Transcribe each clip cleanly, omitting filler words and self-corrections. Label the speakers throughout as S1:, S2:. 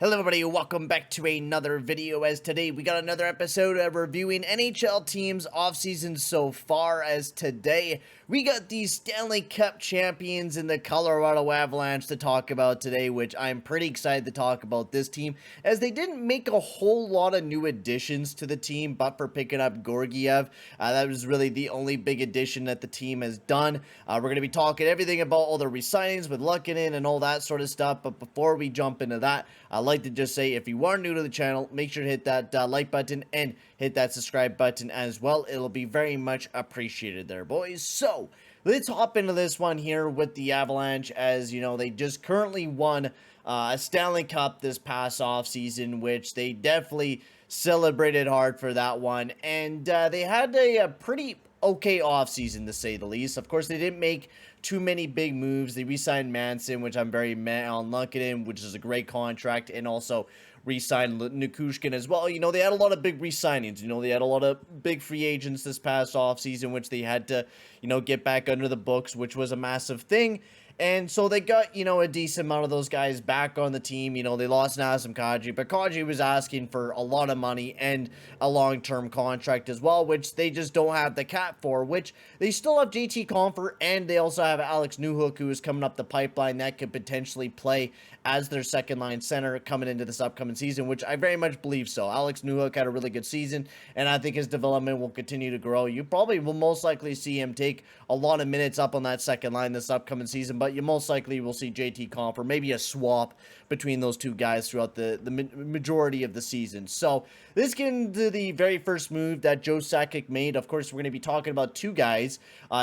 S1: Hello everybody, welcome back to another video. As today we got another episode of reviewing NHL teams offseason so far. As today we got the Stanley Cup champions in the Colorado Avalanche to talk about today, which I'm pretty excited to talk about this team as they didn't make a whole lot of new additions to the team, but for picking up Georgiev, that was really the only big addition that the team has done. We're going to be talking everything about all the re-signings with Lukkinen and all that sort of stuff, but before we jump into that, I'd like to just say, if you are new to the channel, make sure to hit that like button and hit that subscribe button as well. It'll be very much appreciated there, boys. So let's hop into this one here with the Avalanche. As you know, they just currently won a Stanley Cup this past offseason, which they definitely celebrated hard for that one. And they had a pretty okay offseason, to say the least. Of course, they didn't make too many big moves. They re-signed Manson, which I'm very mad on. Lukkinen, which is a great contract, and also re-signed Nikushkin as well. You know, they had a lot of big re-signings. You know, they had a lot of big free agents this past offseason, which they had to, you know, get back under the books, which was a massive thing. And so they got, you know, a decent amount of those guys back on the team. You know, they lost Nazem Kadri, but Kadri was asking for a lot of money and a long-term contract as well, which they just don't have the cap for, which they still have JT Compher, and they also have Alex Newhook, who is coming up the pipeline that could potentially play as their second-line center coming into this upcoming season, which I very much believe so. Alex Newhook had a really good season, and I think his development will continue to grow. You probably will most likely see him take a lot of minutes up on that second line this upcoming season, but you most likely will see JT Compher, maybe a swap between those two guys throughout the majority of the season. So let's get into the very first move that Joe Sakic made. Of course, we're going to be talking about two guys,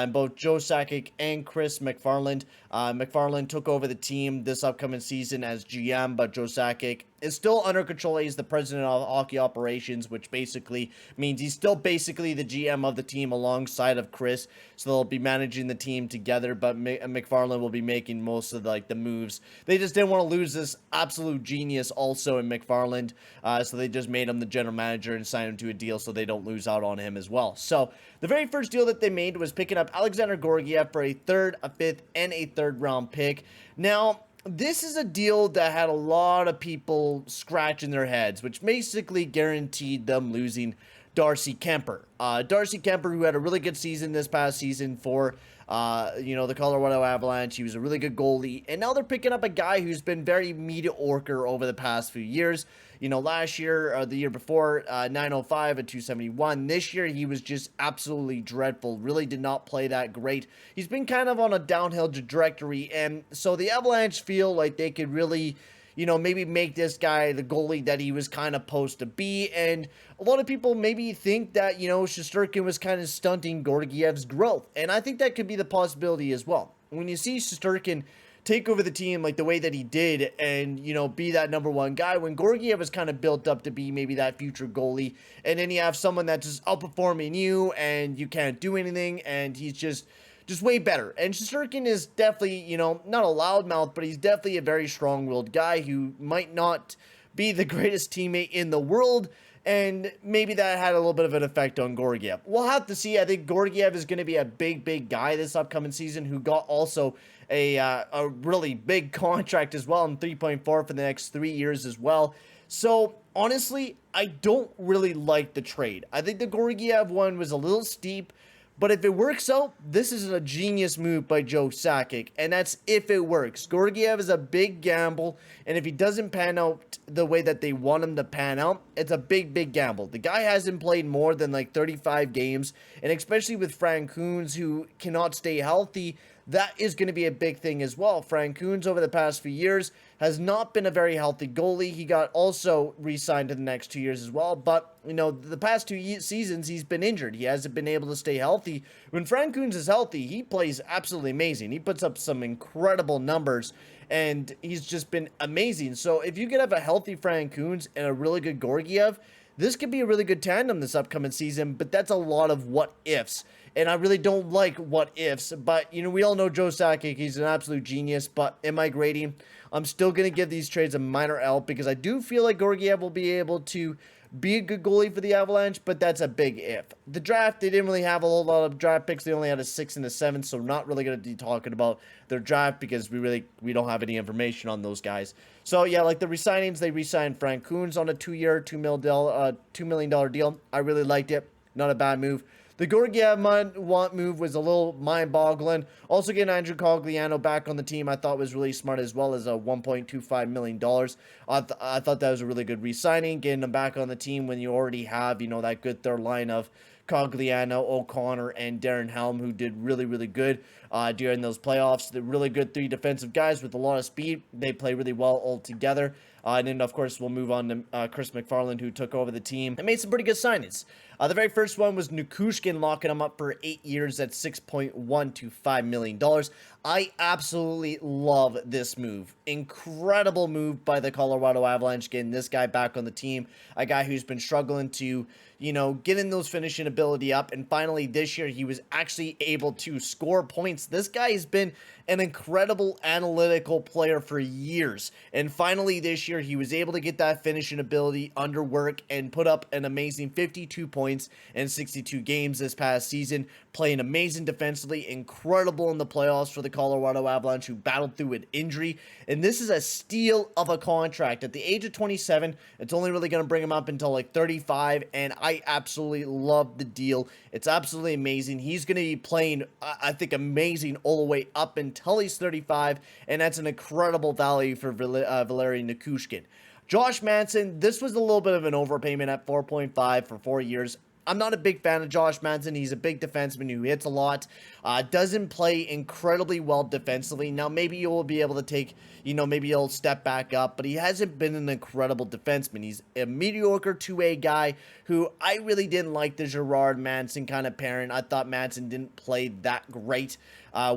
S1: both Joe Sakic and Chris McFarland. McFarland took over the team this upcoming season as GM, but Joe Sakic is still under control. He's the president of hockey operations, which basically means he's still basically the GM of the team alongside of Chris. So they'll be managing the team together, but McFarland will be making most of the moves. They just didn't want to lose this absolute genius also in McFarland, so they just made him the general manager and signed him to a deal so they don't lose out on him as well. So the very first deal that they made was picking up Alexander Georgiev for a third, a fifth, and a third round pick. Now, this is a deal that had a lot of people scratching their heads, which basically guaranteed them losing Darcy Kemper. Darcy Kemper, who had a really good season this past season for, the Colorado Avalanche. He was a really good goalie, and now they're picking up a guy who's been very mediocre over the past few years. You know, last year, or the year before, 905 and 271. This year, he was just absolutely dreadful. Really did not play that great. He's been kind of on a downhill trajectory, and so the Avalanche feel like they could really, you know, maybe make this guy the goalie that he was kind of supposed to be. And a lot of people maybe think that, you know, Shesterkin was kind of stunting Georgiev's growth. And I think that could be the possibility as well. When you see Shesterkin take over the team like the way that he did and, you know, be that number one guy, when Georgiev was kind of built up to be maybe that future goalie, and then you have someone that's just outperforming you and you can't do anything, and he's just way better. And Shesterkin is definitely, you know, not a loudmouth, but he's definitely a very strong-willed guy who might not be the greatest teammate in the world, and maybe that had a little bit of an effect on Georgiev. We'll have to see. I think Georgiev is going to be a big guy this upcoming season, who got also a really big contract as well, and 3.4 for the next 3 years as well. So honestly, I don't really like the trade. I think the Georgiev one was a little steep, but if it works out, this is a genius move by Joe Sakic, and that's if it works. Georgiev is a big gamble, and if he doesn't pan out the way that they want him to pan out, it's a big gamble. The guy hasn't played more than like 35 games, and especially with Frank Kuhns, who cannot stay healthy, that is going to be a big thing as well. Frank Kuhns, over the past few years, has not been a very healthy goalie. He got also re-signed to the next 2 years as well, but, you know, the past two seasons, he's been injured. He hasn't been able to stay healthy. When Frank Kuhns is healthy, he plays absolutely amazing. He puts up some incredible numbers, and he's just been amazing. So if you could have a healthy Frank Kuhns and a really good Georgiev, this could be a really good tandem this upcoming season, but that's a lot of what-ifs. And I really don't like what-ifs, but, you know, we all know Joe Sakic. He's an absolute genius, but am I grading? I'm still going to give these trades a minor L because I do feel like Georgiev will be able to be a good goalie for the Avalanche, but that's a big if. The draft, they didn't really have a whole lot of draft picks. They only had a 6 and a 7, so not really going to be talking about their draft because we don't have any information on those guys. So yeah, like the re-signings, they re-signed Frank Kuhn's on a 2-year, $2 million deal. I really liked it. Not a bad move. The Georgiev move was a little mind-boggling. Also getting Andrew Cogliano back on the team I thought was really smart as well as a $1.25 million. I thought that was a really good re-signing, getting him back on the team when you already have, that good third line of Cogliano, O'Connor, and Darren Helm, who did really, really good during those playoffs. They're really good 3 defensive guys with a lot of speed. They play really well all together. And then, of course, we'll move on to Chris McFarland, who took over the team and made some pretty good signings. The very first one was Nichushkin, locking him up for 8 years at $6.125 million. I absolutely love this move. Incredible move by the Colorado Avalanche, getting this guy back on the team. A guy who's been struggling to, getting those finishing ability up. And finally, this year, he was actually able to score points. This guy has been an incredible analytical player for years. And finally, this year, he was able to get that finishing ability under work and put up an amazing 52 points in 62 games this past season, playing amazing defensively, incredible in the playoffs for the Colorado Avalanche, who battled through an injury. And this is a steal of a contract. At the age of 27, it's only really going to bring him up until like 35, and I absolutely love the deal. It's absolutely amazing. He's going to be playing, I think, amazing all the way up until he's 35, and that's an incredible value for Valeri Nichushkin. Josh Manson, this was a little bit of an overpayment at 4.5 for 4 years. I'm not a big fan of Josh Manson. He's a big defenseman who hits a lot, doesn't play incredibly well defensively. Now, maybe you'll be able to take, maybe he'll step back up, but he hasn't been an incredible defenseman. He's a mediocre 2A guy who I really didn't like the Gerard Manson kind of pairing. I thought Manson didn't play that great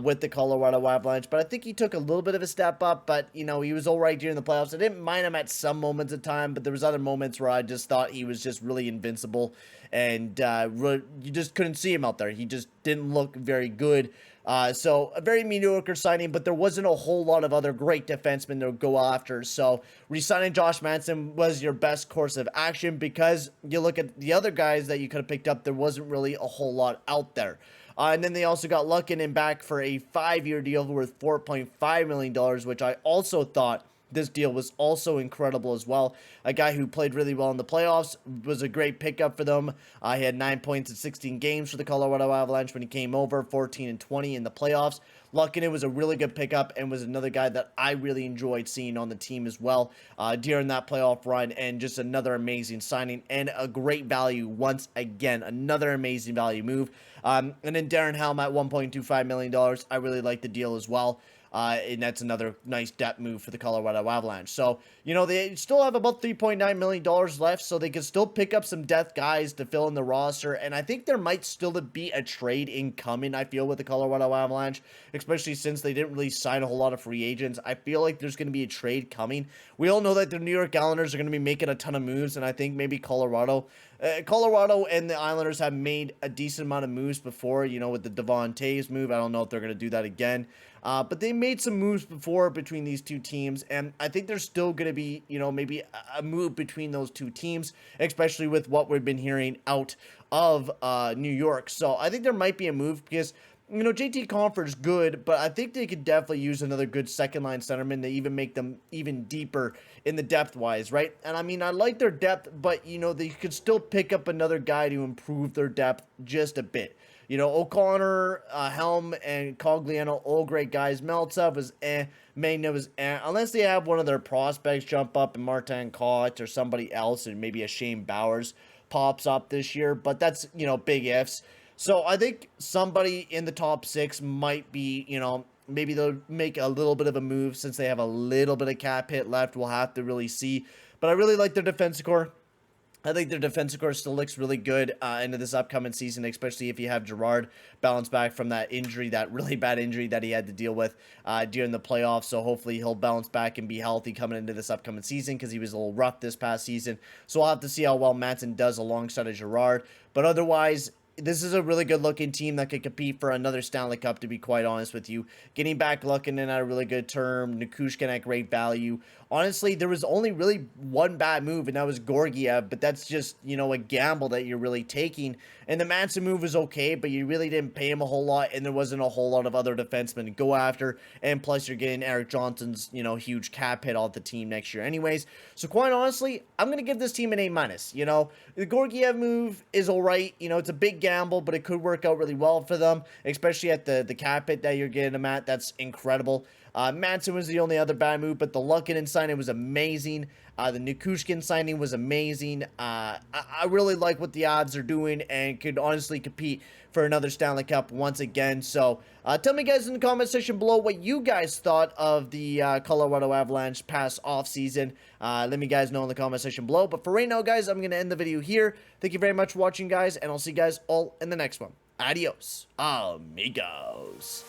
S1: with the Colorado Avalanche, but I think he took a little bit of a step up, but, he was all right during the playoffs. I didn't mind him at some moments of time, but there was other moments where I just thought he was just really invincible, and you just couldn't see him out there. He just didn't look very good. So a very mediocre signing, but there wasn't a whole lot of other great defensemen to go after. So re-signing Josh Manson was your best course of action because you look at the other guys that you could have picked up, there wasn't really a whole lot out there. And then they also got Luckinen back for a 5-year deal worth $4.5 million, which I also thought this deal was also incredible as well. A guy who played really well in the playoffs, was a great pickup for them. He had 9 points in 16 games for the Colorado Avalanche when he came over, 14 and 20 in the playoffs. Luckinen was a really good pickup and was another guy that I really enjoyed seeing on the team as well during that playoff run, and just another amazing signing and a great value once again. Another amazing value move. And then Darren Helm at $1.25 million. I really like the deal as well. And that's another nice depth move for the Colorado Avalanche. So, they still have about $3.9 million left, so they can still pick up some depth guys to fill in the roster. And I think there might still be a trade incoming, I feel, with the Colorado Avalanche, especially since they didn't really sign a whole lot of free agents. I feel like there's going to be a trade coming. We all know that the New York Islanders are going to be making a ton of moves, and I think maybe Colorado and the Islanders have made a decent amount of moves before, with the Devon Toews move. I don't know if they're going to do that again. But they made some moves before between these two teams, and I think there's still going to be, maybe a move between those two teams, especially with what we've been hearing out of New York. So I think there might be a move because, JT Compher's good, but I think they could definitely use another good second-line centerman to even make them even deeper in the depth-wise, right? And I mean, I like their depth, but, they could still pick up another guy to improve their depth just a bit. O'Connor, Helm, and Cogliano, all great guys. Meltzev was Magna was unless they have one of their prospects jump up and Martin Kaut or somebody else, and maybe a Shane Bowers pops up this year. But that's, big ifs. So I think somebody in the top 6 might be, maybe they'll make a little bit of a move since they have a little bit of cap hit left. We'll have to really see. But I really like their defensive core. I think their defensive core still looks really good into this upcoming season, especially if you have Gerard bounce back from that injury, that really bad injury that he had to deal with during the playoffs. So hopefully he'll bounce back and be healthy coming into this upcoming season because he was a little rough this past season. So we'll have to see how well Manson does alongside of Gerard. But otherwise, this is a really good looking team that could compete for another Stanley Cup, to be quite honest with you. Getting back Lukkinen at a really good term, Nichushkin at great value. Honestly, there was only really one bad move, and that was Georgiev, but that's just, you know, a gamble that you're really taking. And the Manson move was okay, but you really didn't pay him a whole lot, and there wasn't a whole lot of other defensemen to go after. And plus, you're getting Eric Johnson's, you know, huge cap hit off the team next year anyways. So quite honestly, I'm going to give this team an A-. You know, the Georgiev move is all right. You know, it's a big gamble, but it could work out really well for them, especially at the cap hit that you're getting them at. That's incredible. Manson was the only other bad move, but the Lukkinen signing was amazing. The Nichushkin signing was amazing. I really like what the Avs are doing and could honestly compete for another Stanley Cup once again. So tell me guys in the comment section below what you guys thought of the Colorado Avalanche past offseason. Let me guys know in the comment section below. But for right now, guys, I'm going to end the video here. Thank you very much for watching, guys, and I'll see you guys all in the next one. Adios, amigos.